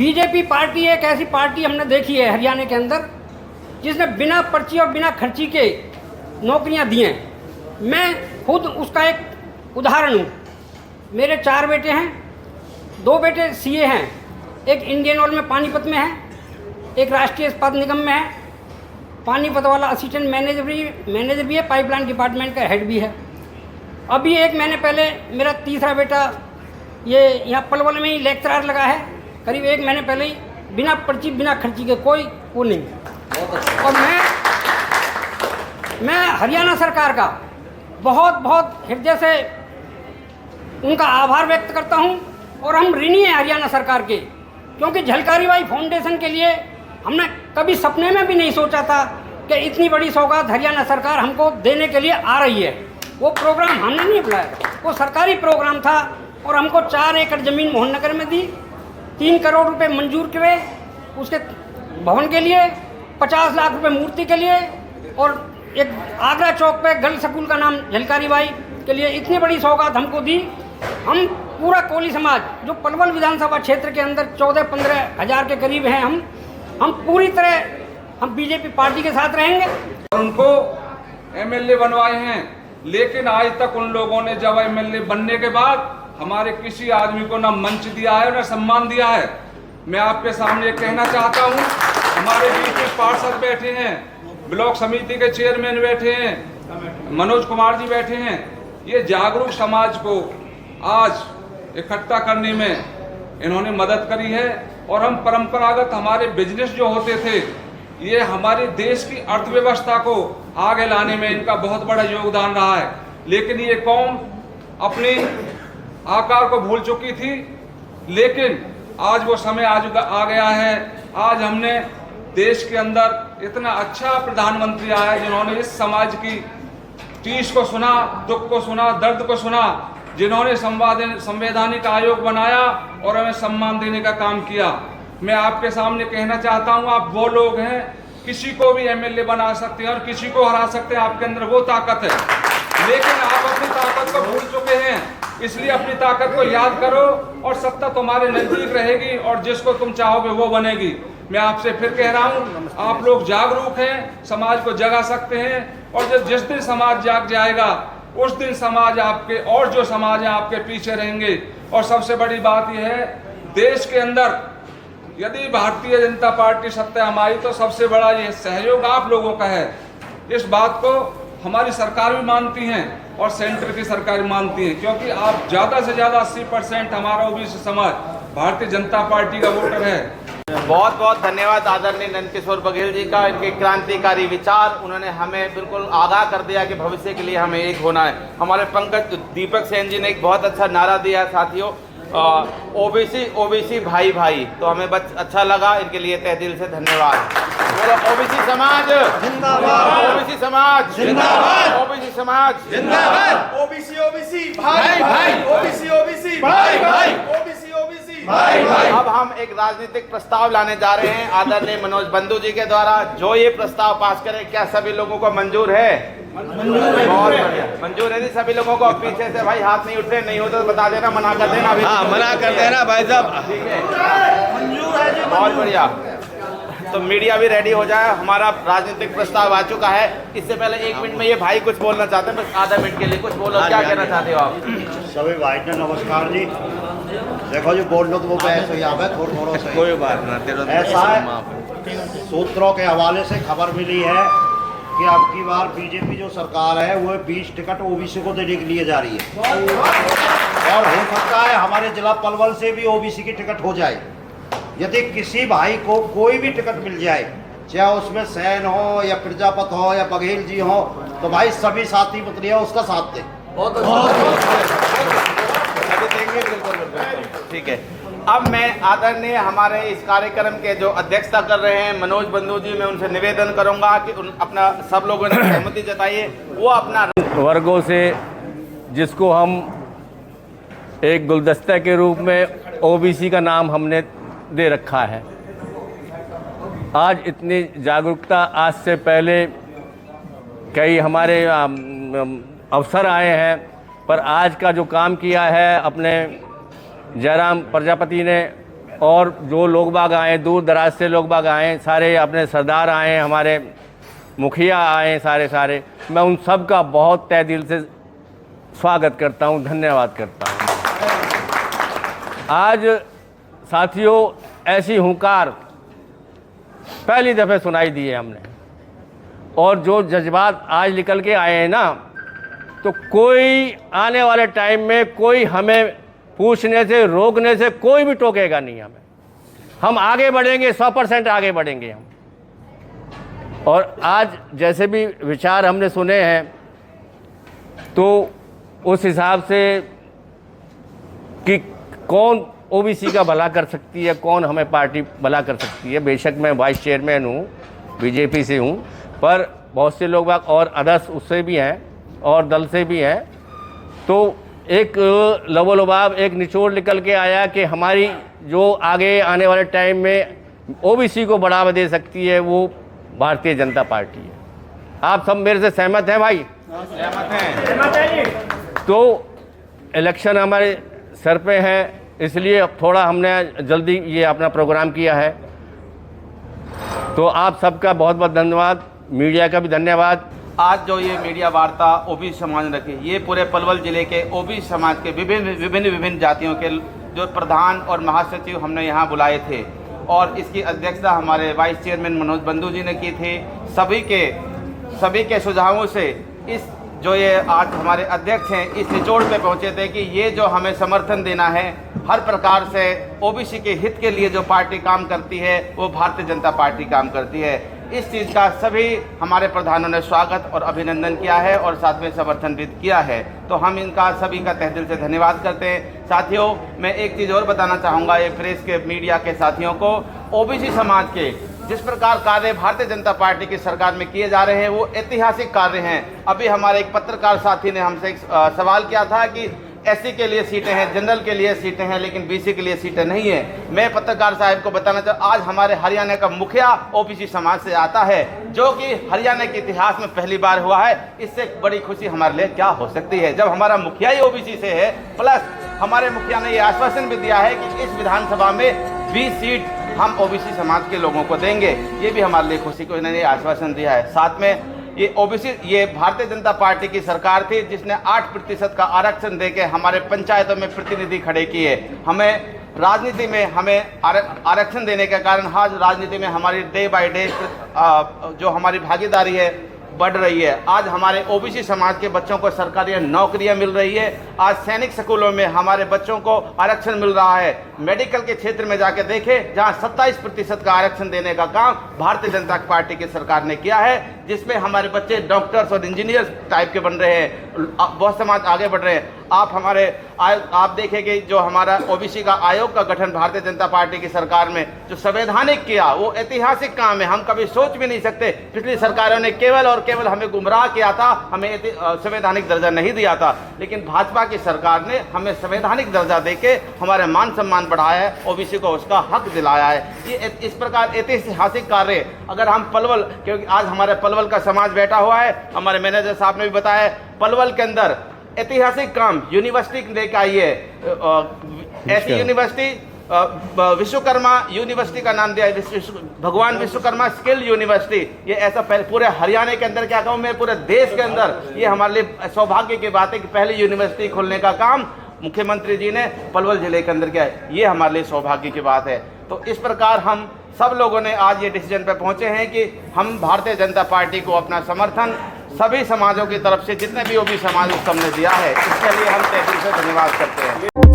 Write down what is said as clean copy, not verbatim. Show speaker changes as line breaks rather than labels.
BJP party एक ऐसी party हमने देखी है हरियाणा के अंदर जिसने बिना पर्ची और बिना खर्ची के नौकरियां दी हैं। मैं खुद उसका एक उदाहरण हूँ। मेरे 4 बेटे हैं, 2 बेटे सीए हैं, एक इंडियन ऑयल में पानीपत में है, एक राष्ट्रीय इस्पात निगम में है, पानीपत वाला असिस्टेंट मैनेजर भी है, पाइपलाइन डिपार्टमेंट का हेड भी है। अभी 1 महीने पहले मेरा तीसरा बेटा ये यहाँ पलवल में ही लेक्चरर लगा है, करीब 1 महीने पहले ही, बिना पर्ची बिना खर्ची के, कोई वो नहीं। और मैं हरियाणा सरकार का बहुत हृदय से उनका आभार व्यक्त करता हूं और हम ऋणी हैं हरियाणा सरकार के, क्योंकि झलकारी बाई फाउंडेशन के लिए हमने कभी सपने में भी नहीं सोचा था कि इतनी बड़ी सौगात हरियाणा सरकार हमको देने के लिए आ रही है। वो प्रोग्राम हमने नहीं बुलाया, वो सरकारी प्रोग्राम था और हमको 4 एकड़ ज़मीन मोहननगर में दी, 3 करोड़ रुपए मंजूर करे उसके भवन के लिए, 50 लाख रुपए मूर्ति के लिए, और एक आगरा चौक पे गर्ल्स स्कूल का नाम झलकारी बाई के लिए। इतनी बड़ी सौगात हमको दी। हम पूरा कोली समाज जो पलवल विधानसभा क्षेत्र के अंदर 14-15 हज़ार के करीब हैं, हम पूरी तरह हम बीजेपी पार्टी के साथ रहेंगे।
उनको एमएलए बनवाए हैं, लेकिन आज तक उन लोगों ने जब एमएलए बनने के बाद हमारे किसी आदमी को ना मंच दिया है ना सम्मान दिया है। मैं आपके सामने कहना चाहता हूं, हमारे बीच में पार्षद बैठे हैं, ब्लॉक समिति के चेयरमैन बैठे हैं, मनोज कुमार जी बैठे हैं। ये जागरूक समाज को आज इकट्ठा करने में इन्होंने मदद करी है। और हम परंपरागत हमारे बिजनेस जो होते थे, ये हमारे देश की अर्थव्यवस्था को आगे लाने में इनका बहुत बड़ा योगदान रहा है। लेकिन ये कौम अपनी आकार को भूल चुकी थी, लेकिन आज वो समय आ गया है। आज हमने देश के अंदर इतना अच्छा प्रधानमंत्री आया जिन्होंने इस समाज की टीस को सुना, दुख को सुना, दर्द को सुना, जिन्होंने संवैधानिक आयोग बनाया और हमें सम्मान देने का काम किया। मैं आपके सामने कहना चाहता हूं, आप वो लोग हैं, किसी को भी एमएलए बना सकते हैं और किसी को हरा सकते हैं, आपके अंदर वो ताकत है। लेकिन आप अपनी ताकत को भूल चुके हैं, इसलिए अपनी ताकत को याद करो और सत्ता तुम्हारे नजदीक रहेगी और जिसको तुम चाहोगे वो बनेगी। मैं आपसे फिर कह रहा हूं, आप लोग जागरूक हैं, समाज को जगा सकते हैं, और जिस दिन समाज जाग जाएगा उस दिन समाज आपके और जो समाज है आपके पीछे रहेंगे। और सबसे बड़ी बात यह है, देश के अंदर यदि भारतीय जनता पार्टी सत्ता हमारी, तो सबसे बड़ा ये सहयोग आप लोगों का है। इस बात को हमारी सरकार भी मानती हैं और सेंटर की सरकार मानती है, क्योंकि आप ज़्यादा से ज़्यादा 80% हमारा ओबीसी समाज भारतीय जनता पार्टी का वोटर है।
बहुत बहुत धन्यवाद आदरणीय नंदकिशोर बघेल जी का, इनके क्रांतिकारी विचार। उन्होंने हमें बिल्कुल आगाह कर दिया कि भविष्य के लिए हमें एक होना है। हमारे पंकज दीपक सेन जी ने एक बहुत अच्छा नारा दिया साथियों, ओबीसी भाई भाई, तो हमें बस अच्छा लगा। इनके लिए तहे दिल से धन्यवाद। ओबीसी समाज जिंदाबाद, ओबीसी समाज जिंदाबाद, ओबीसी समाज जिंदाबाद, ओबीसी भाई भाई, ओबीसी भाई भाई, ओबीसी भाई भाई। अब हम एक राजनीतिक प्रस्ताव लाने जा रहे हैं आदरणीय मनोज बंधु जी के द्वारा। जो ये प्रस्ताव पास करे, क्या सभी लोगों को मंजूर है? बहुत बढ़िया, मंजूर है जी सभी लोगों को। पीछे से भाई हाथ नहीं उठ रहे, नहीं हो तो बता देना, मना कर देना। हाँ, मना कर देना भाई साहब, ठीक है, मंजूर है जी, बहुत बढ़िया। तो मीडिया भी रेडी हो जाए, हमारा राजनीतिक प्रस्ताव आ चुका है। इससे पहले 1 मिनट में ये भाई कुछ बोलना चाहते हैं, बस आधा मिनट के लिए कुछ बोलो। क्या कहना चाहते हो आप?
सभी भाई ने नमस्कार जी। देखो जो बोल लो तो वो बहस हो जाए थोड़ा से,
कोई बात ना।
ऐसा है, सूत्रों के हवाले से खबर मिली है कि अब की बार बीजेपी जो सरकार है वो 20 टिकट ओबीसी को देने के लिए जा रही है, और हो सकता है हमारे जिला पलवल से भी ओबीसी की टिकट हो जाए। यदि किसी भाई को कोई भी टिकट मिल जाए, चाहे उसमें सैन हो या प्रजापत हो या बघेल जी हो, तो भाई सभी साथी पुतलिया उसका साथ दें।
ठीक है। अब मैं आदरणीय हमारे इस कार्यक्रम के जो अध्यक्षता कर रहे हैं मनोज बंधु जी, मैं उनसे निवेदन करूंगा कि अपना सब लोगों ने सहमति जताइए, वो अपना
वर्गों से जिसको हम एक गुलदस्ता के रूप में ओबीसी का नाम हमने दे रखा है। आज इतनी जागरूकता, आज से पहले कई हमारे अफसर आए हैं, पर आज का जो काम किया है अपने जयराम प्रजापति ने, और जो लोग बाग आए, दूर दराज से लोग बाग आए, सारे अपने सरदार आए, हमारे मुखिया आए, सारे मैं उन सब का बहुत तहे दिल से स्वागत करता हूं, धन्यवाद करता हूं। आज साथियों, ऐसी हुंकार पहली दफ़े सुनाई दी है हमने, और जो जज्बात आज निकल के आए हैं ना, तो कोई आने वाले टाइम में कोई हमें पूछने से, रोकने से कोई भी टोकेगा नहीं हमें। हम आगे बढ़ेंगे, 100% आगे बढ़ेंगे हम। और आज जैसे भी विचार हमने सुने हैं, तो उस हिसाब से कि कौन ओबीसी का भला कर सकती है, कौन हमें पार्टी भला कर सकती है। बेशक मैं वाइस चेयरमैन हूँ, बीजेपी से हूँ, पर बहुत से लोग और अदर्स उससे भी हैं और दल से भी हैं। तो एक लबोलबाब एक निचोड़ निकल के आया कि हमारी जो आगे आने वाले टाइम में ओबीसी को बढ़ावा दे सकती है, वो भारतीय जनता पार्टी है। आप सब मेरे से सहमत हैं भाई?
सहमत हैं।
तो इलेक्शन हमारे सर पे है, इसलिए अब थोड़ा हमने जल्दी ये अपना प्रोग्राम किया है। तो आप सबका बहुत बहुत धन्यवाद, मीडिया का भी धन्यवाद।
आज जो ये मीडिया वार्ता ओबीसी समाज ने रखी, ये पूरे पलवल जिले के ओबीसी समाज के विभिन्न जातियों के जो प्रधान और महासचिव हमने यहाँ बुलाए थे, और इसकी अध्यक्षता हमारे वाइस चेयरमैन मनोज बंधु जी ने की थी। सभी के सुझावों से इस जो ये आज हमारे अध्यक्ष हैं, इस निचोड़ पे पहुंचे थे कि ये जो हमें समर्थन देना है, हर प्रकार से ओबीसी के हित के लिए जो पार्टी काम करती है, वो भारतीय जनता पार्टी काम करती है। इस चीज़ का सभी हमारे प्रधानों ने स्वागत और अभिनंदन किया है और साथ में समर्थन भी किया है। तो हम इनका सभी का तहे दिल से धन्यवाद करते हैं। साथियों, मैं एक चीज़ और बताना चाहूँगा ये प्रेस के मीडिया के साथियों को, ओबीसी समाज के जिस प्रकार कार्य भारतीय जनता पार्टी की सरकार में किए जा रहे हैं, वो ऐतिहासिक कार्य हैं। अभी हमारे एक पत्रकार साथी ने हमसे एक सवाल किया था कि एससी के लिए सीटें हैं, जनरल के लिए सीटें हैं, लेकिन बीसी के लिए सीटें नहीं है। मैं पत्रकार साहब को बताना चाहूँ, आज हमारे हरियाणा का मुखिया ओबीसी समाज से आता है, जो कि हरियाणा के इतिहास में पहली बार हुआ है। इससे बड़ी खुशी हमारे लिए क्या हो सकती है, जब हमारा मुखिया ही ओबीसी से है। प्लस हमारे मुखिया ने ये आश्वासन भी दिया है कि इस विधानसभा में 20 सीट हम ओबीसी समाज के लोगों को देंगे। ये भी हमारे लिए खुशी को इन्होंने आश्वासन दिया है। साथ में ये ओबीसी, ये भारतीय जनता पार्टी की सरकार थी जिसने 8% का आरक्षण देके हमारे पंचायतों में प्रतिनिधि खड़े किए। हमें राजनीति में हमें आरक्षण देने के कारण आज राजनीति में हमारी डे बाय डे जो हमारी भागीदारी है बढ़ रही है। आज हमारे ओबीसी समाज के बच्चों को सरकारी नौकरियां मिल रही है। आज सैनिक स्कूलों में हमारे बच्चों को आरक्षण मिल रहा है। मेडिकल के क्षेत्र में जाके देखें, जहां 27% का आरक्षण देने का काम भारतीय जनता पार्टी की सरकार ने किया है, जिसमें हमारे बच्चे डॉक्टर्स और इंजीनियर्स टाइप के बन रहे हैं। बहुत समाज आगे बढ़ रहे हैं। आप देखेंगे जो हमारा ओबीसी का आयोग का गठन भारतीय जनता पार्टी की सरकार में जो संवैधानिक किया, वो ऐतिहासिक काम है। हम कभी सोच भी नहीं सकते, पिछली सरकारों ने केवल और केवल हमें गुमराह किया था, हमें संवैधानिक दर्जा नहीं दिया था, लेकिन भाजपा की सरकार ने हमें संवैधानिक दर्जा देके हमारे मान सम्मान बढ़ाया है, ओबीसी को उसका हक दिलाया है। ये इस प्रकार ऐतिहासिक कार्य, अगर हम पलवल, क्योंकि आज हमारे पलवल का समाज बैठा हुआ है, हमारे मैनेजर साहब ने भी बताया, पलवल के अंदर ऐतिहासिक काम यूनिवर्सिटी लेके आई है। ऐसी यूनिवर्सिटी विश्वकर्मा यूनिवर्सिटी का नाम दिया है, भगवान विश्वकर्मा स्किल यूनिवर्सिटी। ये ऐसा पहले पूरे हरियाणा के अंदर, क्या कहूँ मैं, पूरे देश के अंदर ये हमारे लिए सौभाग्य की बात है कि पहली यूनिवर्सिटी खोलने का काम मुख्यमंत्री जी ने पलवल जिले के अंदर किया है। ये हमारे लिए सौभाग्य की बात है। तो इस प्रकार हम सब लोगों ने आज ये डिसीजन पे पहुंचे हैं कि हम भारतीय जनता पार्टी को अपना समर्थन सभी समाजों की तरफ से, जितने भी ओबीसी समाज उस हमने दिया है, इसके लिए हम तहे दिल से धन्यवाद करते हैं।